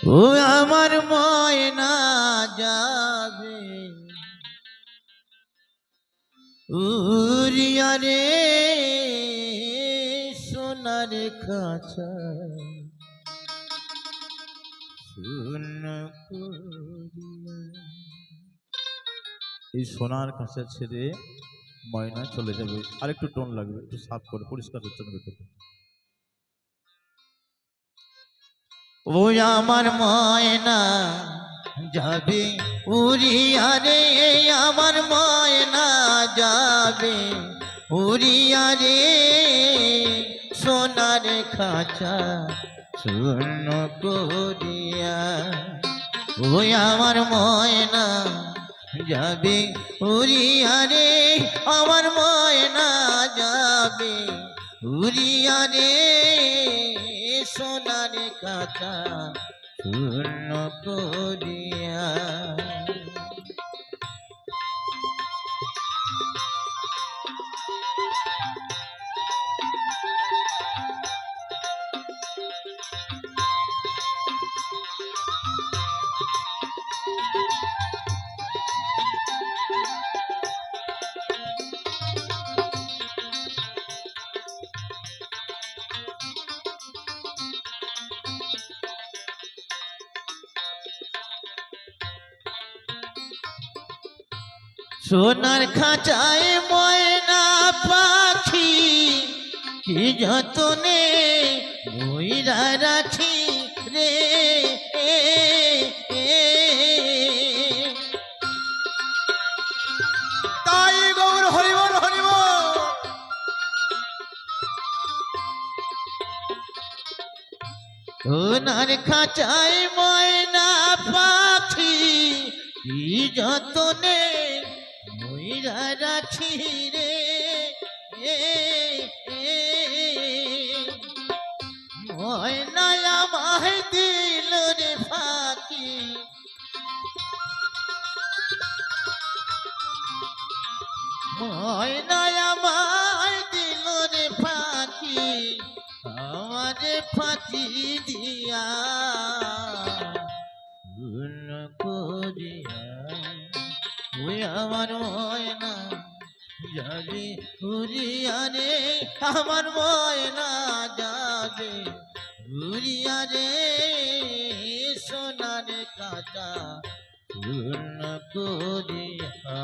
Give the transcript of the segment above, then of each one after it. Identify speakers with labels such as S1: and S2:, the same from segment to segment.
S1: ও আমার ময়না যাবে উড়িয়া রে সোনার খাঁচা শূন্য করিয়া। এই সোনার খাঁচা ছেড়ে ময়না চলে যাবে। আরেকটু টোন লাগবে, একটু সাফ করে পরিষ্কার হচ্ছে না ভেতরটা। ও আমার ময়না যাবে উড়িয়া রে, আমার ময়না যাবে উড়িয়া রে সোনার খাঁচা শূন্য করিয়া। ও আমার ময়না যাবে উড়িয়া রে, আমার ময়না যাবে উড়িয়া রে সোনার খাঁচা শূন্য করিয়া। সোনার খাঁচায় ময়না পাখি কি যতনে ময়রা রাখি রে, তাই গৌর হরিবল হরিবল। সোনার খাঁচায় ময়না পাখি কি যতনে ময়রা রাখি রে, ময়না আমায় দিল রে ফাঁকি, ময়না আমায় দিল রে ফাঁকি, আমারে ফাঁকি দিয়া পূর্ণ করিয়া। ওই আমার ময়না যাবে উড়িয়া রে, আমার ময়না যাবে উড়িয়া রে সোনার খাঁচা পূর্ণ করিয়া।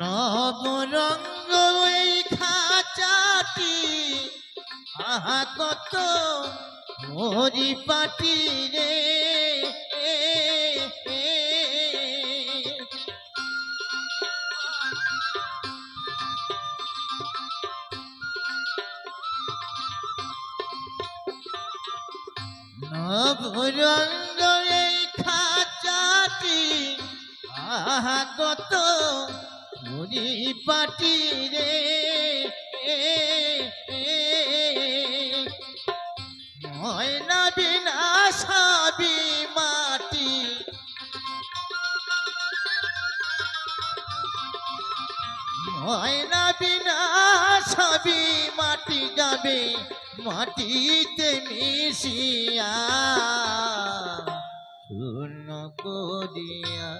S1: নবরঙ্গ এই খাঁচাটি আহা কত পরিপাটি রে, নবরঙ্গ এই খাঁচাটি আহা কত পরিপাটি রে, ময়না বিনা সাবি মাটি, ময়না বিনা সাবি মাটি যাবে মাটিতে মিশিয়া শূন্য করিয়া।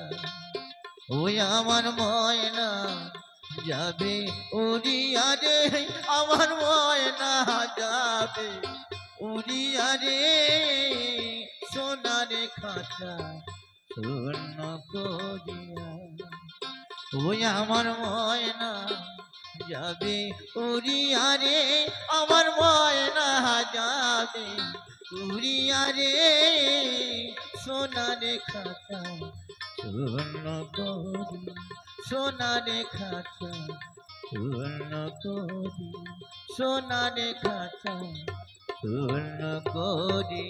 S1: ওই আমার ময়না যাবে উড়িয়া রে, আমার ময়না যাবে উড়িয়া রে সোনার খাঁচা শূন্য করিয়া। ওই আমার ময়না যাবে উড়িয়া রে, আমার ময়না যাবে উড়িয়া রে সোনার খাঁচা শূন্য করি, সোনার খাঁচা শূন্য করি, সোনার খাঁচা শূন্য করি।